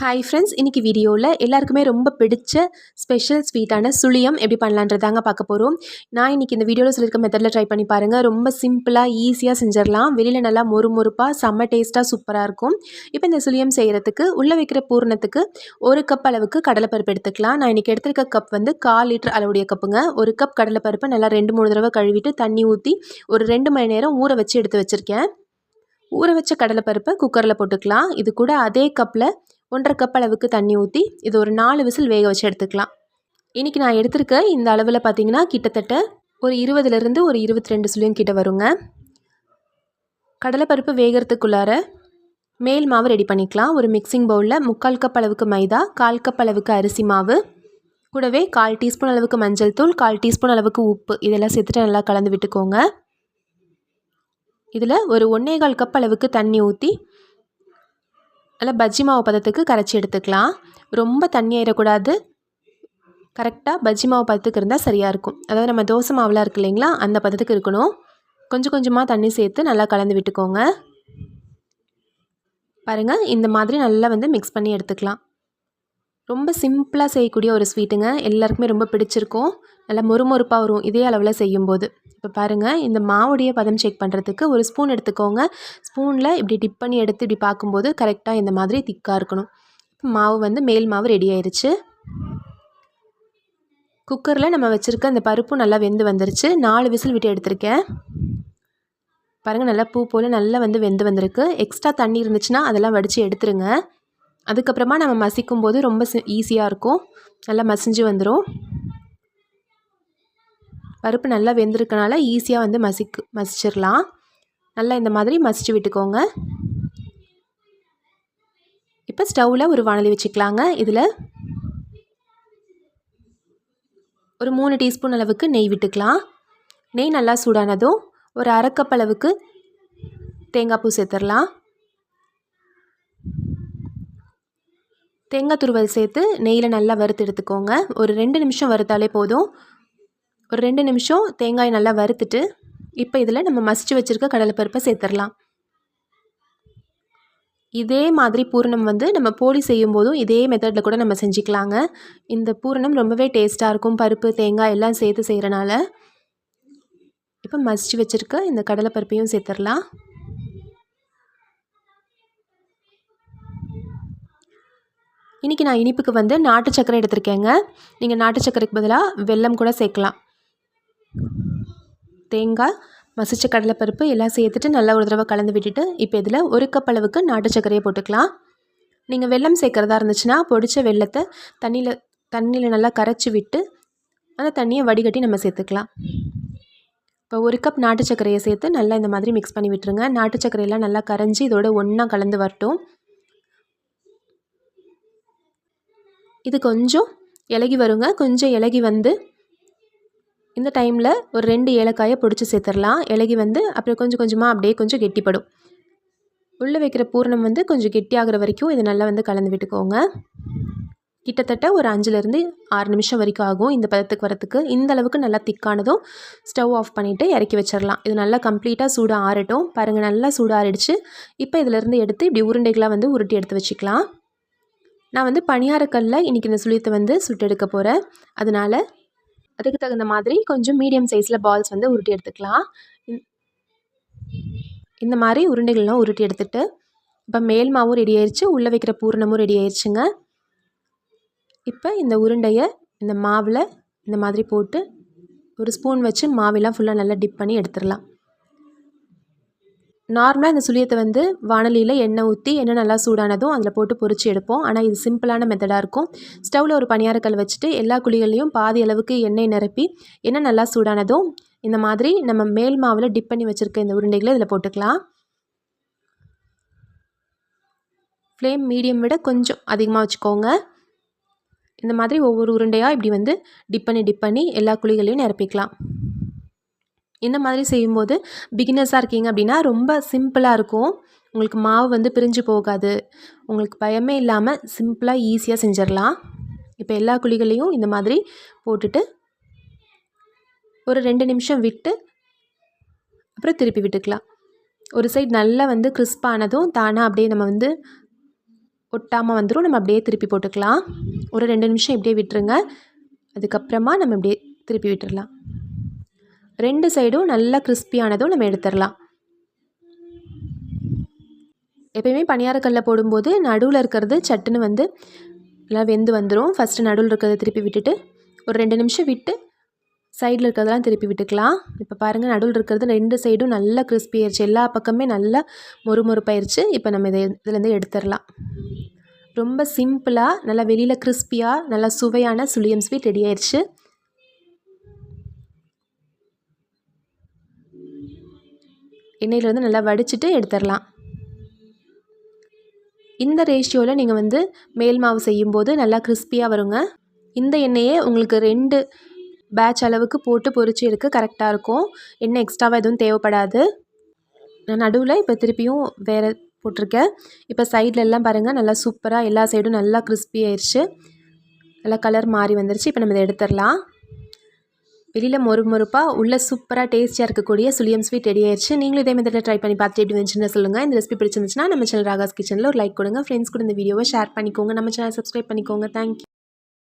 Hi friends, இன்றைக்கி வீடியோவில் எல்லாருக்குமே ரொம்ப பிடிச்ச ஸ்பெஷல் ஸ்வீட்டான சுழியம் எப்படி பண்ணலான்றதாங்க பார்க்க போகிறோம். நான் இன்றைக்கி இந்த வீடியோவில் சொல்லியிருக்க மெத்தடில் ட்ரை பண்ணி பாருங்கள். ரொம்ப சிம்பிளாக ஈஸியாக செஞ்சிடலாம். வெளியில் நல்லா மொறுமொறுப்பாக செம்ம டேஸ்ட்டாக சூப்பராக இருக்கும். இப்போ இந்த சுழியம் செய்கிறதுக்கு உள்ளே வைக்கிற பூரணத்துக்கு 1 கப் அளவுக்கு கடலைப்பருப்பு எடுத்துக்கலாம். நான் இன்றைக்கி எடுத்துருக்க கப் வந்து 1/4 லிட்டர் அளவுடைய கப்புங்க. 1 கப் கடலைப்பருப்பை நல்லா 2-3 தடவை கழுவிட்டு தண்ணி ஊற்றி ஒரு 2 மணி நேரம் ஊற வச்சு எடுத்து வச்சுருக்கேன். ஊற வச்ச கடலைப்பருப்பை குக்கரில் போட்டுக்கலாம். இது கூட அதே கப்பில் 1/2 கப் அளவுக்கு தண்ணி ஊற்றி இது ஒரு 4 விசில் வேக வச்சு எடுத்துக்கலாம். இன்றைக்கி நான் எடுத்திருக்க இந்த அளவில் பார்த்திங்கன்னா கிட்டத்தட்ட ஒரு 20லேருந்து ஒரு 22 சுழியம் கிட்ட வருங்க. கடலைப்பருப்பு வேகிறதுக்குள்ளார மேல் மாவு ரெடி பண்ணிக்கலாம். ஒரு மிக்சிங் பவுலில் 3/4 கப் அளவுக்கு மைதா, 1/4 கப் அளவுக்கு அரிசி மாவு, கூடவே 1/4 டீஸ்பூன் அளவுக்கு மஞ்சள் தூள், 1/4 டீஸ்பூன் அளவுக்கு உப்பு இதெல்லாம் சேர்த்துட்டு நல்லா கலந்து விட்டுக்கோங்க. இதில் ஒரு 1/4 கப் அளவுக்கு தண்ணி ஊற்றி நல்லா பஜ்ஜி மாவு பதத்துக்கு கரைச்சி எடுத்துக்கலாம். ரொம்ப தண்ணி ஆயிடக்கூடாது. கரெக்டாக பஜ்ஜி மாவு பதத்துக்கு இருந்தால் சரியாக இருக்கும். அதாவது நம்ம தோசை மாவுலாம் இருக்குது இல்லைங்களா, அந்த பதத்துக்கு இருக்கணும். கொஞ்சம் கொஞ்சமாக தண்ணி சேர்த்து நல்லா கலந்து விட்டுக்கோங்க. பாருங்கள், இந்த மாதிரி நல்லா மிக்ஸ் பண்ணி எடுத்துக்கலாம். ரொம்ப சிம்பிளாக செய்யக்கூடிய ஒரு ஸ்வீட்டுங்க. எல்லாருக்குமே ரொம்ப பிடிச்சிருக்கும். நல்லா மொறுமொறுப்பாக வரும் இதே அளவில் செய்யும்போது. இப்போ பாருங்கள், இந்த மாவுடைய பதம் செக் பண்ணுறதுக்கு ஒரு ஸ்பூன் எடுத்துக்கோங்க. ஸ்பூனில் இப்படி டிப் பண்ணி எடுத்து இப்படி பார்க்கும்போது கரெக்டாக இந்த மாதிரி திக்காக இருக்கணும். மாவு மேல் மாவு ரெடி ஆயிடுச்சு. குக்கரில் நம்ம வச்சுருக்க அந்த பருப்பும் நல்லா வெந்து வந்துருச்சு. 4 விசில் விட்டு எடுத்திருக்கேன். பாருங்கள், நல்லா பூ போல் நல்லா வெந்து வந்திருக்கு. எக்ஸ்ட்ரா தண்ணி இருந்துச்சுன்னா அதெல்லாம் வடித்து எடுத்துருங்க. அதுக்கப்புறமா நம்ம மசிக்கும் போது ரொம்ப ஈஸியாக இருக்கும். நல்லா மசிஞ்சு வந்துடும். பருப்பு நல்லா வெந்திருக்கனால ஈஸியாக மசிச்சிடலாம். நல்லா இந்த மாதிரி மசிச்சு விட்டுக்கோங்க. இப்போ ஸ்டவ்வில் ஒரு வாணலி வச்சுக்கலாங்க. இதில் ஒரு 3 டீஸ்பூன் அளவுக்கு நெய் விட்டுக்கலாம். நெய் நல்லா சூடானதும் ஒரு 1/2 கப் அளவுக்கு தேங்காய் பூ சேர்த்துடலாம். தேங்காய் துருவல் சேர்த்து நெய்யில் நல்லா வறுத்து எடுத்துக்கோங்க. ஒரு 2 நிமிஷம் வறுத்தாலே போதும். ஒரு 2 நிமிஷம் தேங்காய் நல்லா வறுத்துட்டு இப்போ இதில் நம்ம மசிச்சு வச்சுருக்க கடலைப்பருப்பை சேர்த்துடலாம். இதே மாதிரி பூரணம் நம்ம போலி செய்யும் போதும் இதே மெத்தடில் கூட நம்ம செஞ்சுக்கலாங்க. இந்த பூரணம் ரொம்பவே டேஸ்ட்டாக இருக்கும். பருப்பு தேங்காய் எல்லாம் சேர்த்து செய்கிறனால. இப்போ மசிச்சு வச்சுருக்க இந்த கடலைப்பருப்பையும் சேர்த்துடலாம். இன்றைக்கி நான் இனிப்புக்கு நாட்டு சர்க்கரை எடுத்திருக்கேங்க. நீங்கள் நாட்டு சர்க்கரைக்கு பதிலாக வெல்லம் கூட சேர்க்கலாம். தேங்காய், மசிச்ச கடலைப்பருப்பு எல்லாம் சேர்த்துட்டு நல்லா ஒரு தடவை கலந்து விட்டுட்டு இப்போ இதில் 1 கப் அளவுக்கு நாட்டு சர்க்கரையை போட்டுக்கலாம். நீங்கள் வெல்லம் சேர்க்குறதா இருந்துச்சுன்னா பொடிச்ச வெல்லத்தை தண்ணியில் நல்லா கரைச்சி விட்டு அந்த தண்ணியை வடிகட்டி நம்ம சேர்த்துக்கலாம். இப்போ 1 கப் நாட்டு சர்க்கரையை சேர்த்து நல்லா இந்த மாதிரி மிக்ஸ் பண்ணி விட்டுருங்க. நாட்டு சர்க்கரையெல்லாம் நல்லா கரைஞ்சி இதோட ஒன்றா கலந்து வரட்டும். இது கொஞ்சம் இலகி வருங்க. கொஞ்சம் இலகி இந்த டைமில் ஒரு 2 ஏலக்காயை பொடிச்சு சேர்த்துடலாம். இலகி அப்புறம் கொஞ்சம் கொஞ்சமாக அப்படியே கொஞ்சம் கெட்டிப்படும். உள்ளே வைக்கிற பூரணம் கொஞ்சம் கெட்டியாகிற வரைக்கும் இது நல்லா கலந்து விட்டுக்கோங்க. கிட்டத்தட்ட ஒரு 5லேருந்து 6 நிமிஷம் வரைக்கும் ஆகும் இந்த பதத்துக்கு வரத்துக்கு. இந்த அளவுக்கு நல்லா திக்கானதும் ஸ்டவ் ஆஃப் பண்ணிவிட்டு இறக்கி வச்சிடலாம். இது நல்லா கம்ப்ளீட்டாக சூடாக ஆறட்டும். பாருங்கள், நல்லா சூடாகிடுச்சு. இப்போ இதிலேருந்து எடுத்து இப்படி உருண்டைகளாக உருட்டி எடுத்து வச்சுக்கலாம். நான் பணியாரக்கல்லில் இன்றைக்கி இந்த சுழியத்தை சுட்டு எடுக்க போகிறேன். அதனால் அதுக்கு தகுந்த மாதிரி கொஞ்சம் மீடியம் சைஸில் பால்ஸ் உருட்டி எடுத்துக்கலாம். இந்த மாதிரி உருண்டைகள்லாம் உருட்டி எடுத்துகிட்டு இப்போ மேல் மாவும் ரெடி ஆயிடுச்சு. உள்ளே வைக்கிற பூரணமும் ரெடி ஆயிடுச்சுங்க. இப்போ இந்த உருண்டையை இந்த மாவில் இந்த மாதிரி போட்டு ஒரு ஸ்பூன் வச்சு மாவெல்லாம் ஃபுல்லாக நல்லா டிப் பண்ணி எடுத்துடலாம். நார்மலாக இந்த சுழியத்தை வாணலியில் எண்ணெய் ஊற்றி எண்ணெய் நல்லா சூடானதும் அதில் போட்டு பொரிச்சு எடுப்போம். ஆனால் இது சிம்பிளான மெத்தடாக இருக்கும். ஸ்டவ்வில் ஒரு பணியாரக்கல் வச்சுட்டு எல்லா குழிகள்லையும் பாதி அளவுக்கு எண்ணெய் நிரப்பி எண்ணெய் நல்லா சூடானதும் இந்த மாதிரி நம்ம மேல் மாவில் டிப் பண்ணி வச்சுருக்க இந்த உருண்டைகளை இதில் போட்டுக்கலாம். ஃப்ளேம் மீடியம் விட கொஞ்சம் அதிகமாக வச்சுக்கோங்க. இந்த மாதிரி ஒவ்வொரு உருண்டையாக இப்படி டிப் பண்ணி எல்லா குழிகளையும் நிரப்பிக்கலாம். இந்த மாதிரி செய்யும்போது பிகினர்ஸாக இருக்கீங்க அப்படின்னா ரொம்ப சிம்பிளாக இருக்கும். உங்களுக்கு மாவு பிரிஞ்சு போகாது. உங்களுக்கு பயமே இல்லாமல் சிம்பிளாக ஈஸியாக செஞ்சிடலாம். இப்போ எல்லா குழிகளையும் இந்த மாதிரி போட்டுட்டு ஒரு 2 நிமிஷம் விட்டு அப்புறம் திருப்பி விட்டுக்கலாம். ஒரு சைடு நல்லா கிறிஸ்பானதும் தானாக அப்படியே நம்ம ஒட்டாமல் வந்துடும். நம்ம அப்படியே திருப்பி போட்டுக்கலாம். ஒரு 2 நிமிஷம் இப்படியே விட்டுருங்க. அதுக்கப்புறமா நம்ம இப்படியே திருப்பி விட்டுடலாம். 2 சைடும் நல்லா கிறிஸ்பியானதும் நம்ம எடுத்துடலாம். எப்பயுமே பணியாரக்கல்ல போடும்போது நடுவில் இருக்கிறது சட்டுன்னு வந்து நல்லா வெந்து வந்துடும். ஃபஸ்ட்டு நடுவில் இருக்கிறத திருப்பி விட்டுட்டு ஒரு 2 நிமிஷம் விட்டு சைடில் இருக்கிறதெல்லாம் திருப்பி விட்டுக்கலாம். இப்போ பாருங்கள், நடுவில் இருக்கிறது 2 சைடும் நல்லா கிறிஸ்பி ஆயிடுச்சு. எல்லா பக்கமே நல்லா மொறுமொறுப்பாயிருச்சு. இப்போ நம்ம இதுலேருந்து எடுத்துடலாம். ரொம்ப சிம்பிளாக நல்லா வெளியில் கிறிஸ்பியாக நல்லா சுவையான சுழியம் ஸ்வீட் ரெடி ஆயிடுச்சு. எண்ணெயிலேருந்து நல்லா வடிச்சிட்டு எடுத்துடலாம். இந்த ரேஷியோவில் நீங்கள் வந்து மேல் மாவு செய்யும்போது நல்லா கிறிஸ்பியாக வருங்க. இந்த எண்ணெயே உங்களுக்கு 2 பேட்ச் அளவுக்கு போட்டு பொரிச்சு எடுக்க கரெக்டாக இருக்கும். எண்ணெய் எக்ஸ்ட்ராவாக எதுவும் தேவைப்படாது. நான் நடுவில் இப்போ திருப்பியும் வேறு போட்டிருக்கேன். இப்போ சைடில் எல்லாம் பாருங்கள், நல்லா சூப்பராக எல்லா சைடும் நல்லா கிறிஸ்பி ஆயிடுச்சு. நல்லா கலர் மாறி வந்துருச்சு. இப்போ நம்ம இதை எடுத்துடலாம். வெளியில் மொறுமொறுப்பாக உள்ள சூப்பராக டேஸ்டியாக இருக்கக்கூடிய சுழியம் ஸ்வீட் ரெடி ஆயிடுச்சு. நீங்களும் இதே மெத்தடில் ட்ரை பண்ணி பார்த்துட்டு எப்படி வந்துச்சுன்னு சொல்லுங்கள். இந்த ரெசிபி பிடிச்சிருந்துச்சுன்னா நம்ம சேனல் ராகாஸ் கிச்சனில் ஒரு லைக் கொடுங்க. ஃப்ரெண்ட்ஸ் கூட இந்த வீடியோவை ஷேர் பண்ணிக்கோங்க. நம்ம சேனல் சப்ஸ்கிரைப் பண்ணிக்கோங்க. தேங்க்யூ.